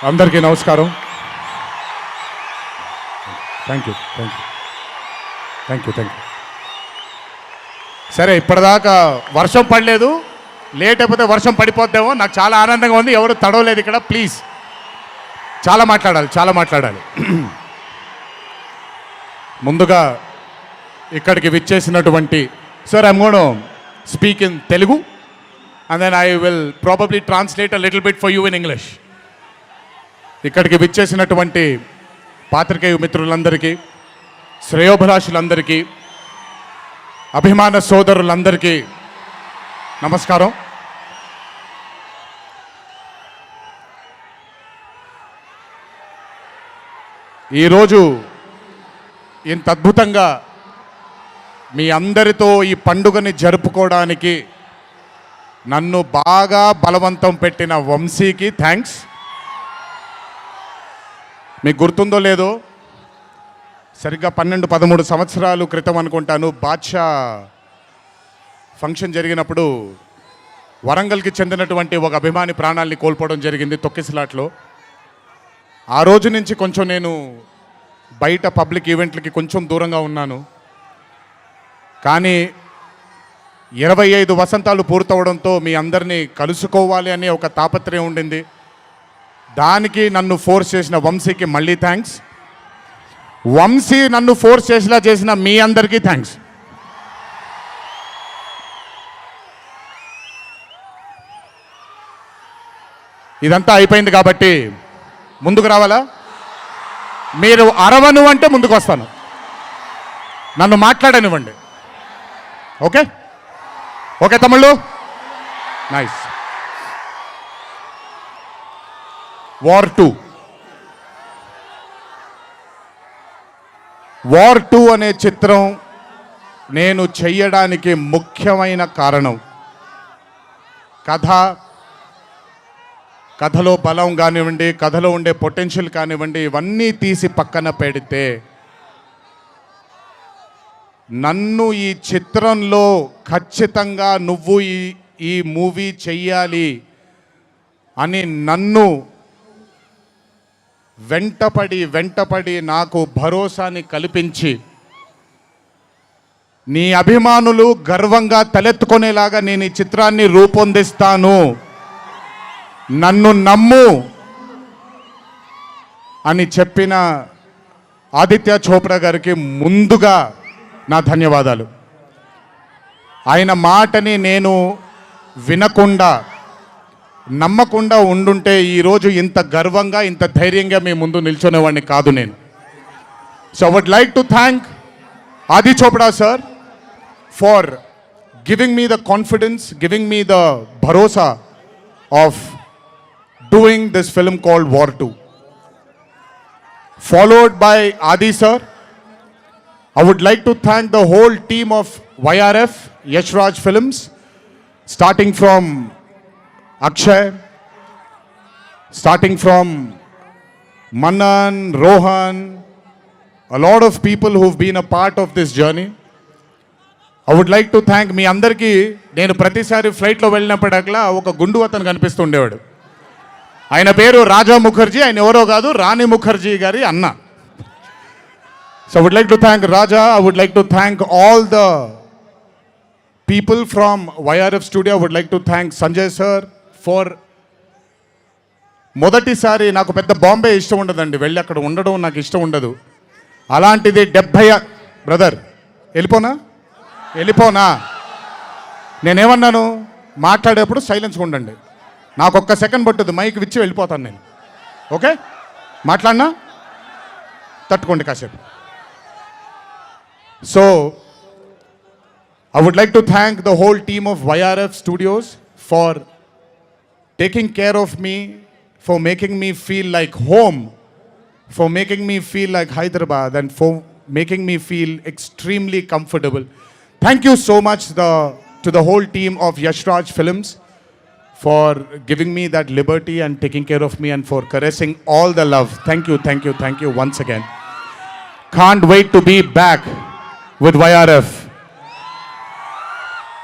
అందరికీ నమస్కారం. Thank you. సరే, ఇప్పటిదాకా వర్షం పడలేదు, లేట్ అయిపోతే వర్షం పడిపోద్దేమో. నాకు చాలా ఆనందంగా ఉంది. ఎవరు తడవలేదు ఇక్కడ. ప్లీజ్, చాలా మాట్లాడాలి. ముందుగా ఇక్కడికి విచ్చేసినటువంటి sir, I'm gonna speak in Telugu and then I will probably translate a little bit for you in English. ఇక్కడికి విచ్చేసినటువంటి పాత్రికేయ మిత్రులందరికీ, శ్రేయోభిలాషులందరికీ, అభిమాన సోదరులందరికీ నమస్కారం. ఈరోజు ఇంత అద్భుతంగా మీ అందరితో ఈ పండుగని జరుపుకోవడానికి నన్ను బాగా బలవంతం పెట్టిన వంశీకి థ్యాంక్స్. మీకు గుర్తుందో లేదో, సరిగ్గా 12-13 సంవత్సరాలు క్రితం అనుకుంటాను, బాద్షా ఫంక్షన్ జరిగినప్పుడు వరంగల్కి చెందినటువంటి ఒక అభిమాని ప్రాణాల్ని కోల్పోవడం జరిగింది తొక్కిసలాట్లో. ఆ రోజు నుంచి కొంచెం నేను బయట పబ్లిక్ ఈవెంట్లకి కొంచెం దూరంగా ఉన్నాను. కానీ 25 వసంతాలు పూర్తవడంతో మీ అందరినీ కలుసుకోవాలి అనే ఒక తాపత్రయం ఉండింది. దానికి నన్ను ఫోర్స్ చేసిన వంశీకి మళ్ళీ థ్యాంక్స్. వంశీ నన్ను ఫోర్స్ చేసేలా చేసిన మీ అందరికీ థ్యాంక్స్. ఇదంతా అయిపోయింది కాబట్టి ముందుకు రావాలా? మీరు అరవను అంటే ముందుకు వస్తాను, నన్ను మాట్లాడనివ్వండి. ఓకే తమ్ముళ్ళు, నైస్. వార్ 2 అనే చిత్రం నేను చెయ్యడానికి ముఖ్యమైన కారణం కథలో బలం కానివ్వండి, కథలో ఉండే పొటెన్షియల్ కానివ్వండి, ఇవన్నీ తీసి పక్కన పెడితే నన్ను ఈ చిత్రంలో ఖచ్చితంగా నువ్వు ఈ మూవీ చెయ్యాలి అని నన్ను వెంటపడి నాకు భరోసాని కల్పించి, నీ అభిమానులు గర్వంగా తలెత్తుకునేలాగా నేను ఈ చిత్రాన్ని రూపొందిస్తాను, నన్ను నమ్ము అని చెప్పిన ఆదిత్య చోప్రా గారికి ముందుగా నా ధన్యవాదాలు. ఆయన మాటని నేను వినకుండా నమ్మకుండా ఉండుంటే ఈరోజు ఇంత గర్వంగా ఇంత ధైర్యంగా మీ ముందు నిల్చునేవాడిని కాదు నేను. So I would like to thank Adi Chopra sir for giving me the confidence, giving me the భరోసా of doing this film called War 2. Followed by Adi sir, I would like to thank the whole team of YRF, Yash Raj Films, starting from Akshay, starting from Manan, Rohan, a lot of people who've been a part of this journey. I would like to thank మీ అందరికీ. నేను ప్రతిసారి ఫ్లైట్లో వెళ్ళినప్పుడల్లా ఒక గుండు అతను కనిపిస్తుండేవాడు. ఆయన పేరు రాజా ముఖర్జీ. ఆయన ఎవరో కాదు, రాణి ముఖర్జీ గారి అన్న. So I would like to thank Raja. I would like to thank all the people from YRF studio. I would like to thank Sanjay sir for మొదటిసారి నాకు పెద్ద బాంబే ఇష్టం ఉండదండి, వెళ్ళి అక్కడ ఉండడం నాకు ఇష్టం ఉండదు. అలాంటిది 70 బ్రదర్ వెళ్ళిపోనా నేనేమన్నాను, మాట్లాడేప్పుడు సైలెన్స్గా ఉండండి. నాకు ఒక్క సెకండ్ పట్టుద్ది, మైక్ విచ్చి వెళ్ళిపోతాను నేను. ఓకే, మాట్లాడినా తట్టుకోండి కాసేపు. So, I would like to thank the whole team of YRF Studios for taking care of me, for making me feel like home, for making me feel like Hyderabad, and for making me feel extremely comfortable. Thank you so much to the whole team of Yash Raj Films for giving me that liberty and taking care of me and for caressing all the love. Thank you once again. Can't wait to be back with YRF.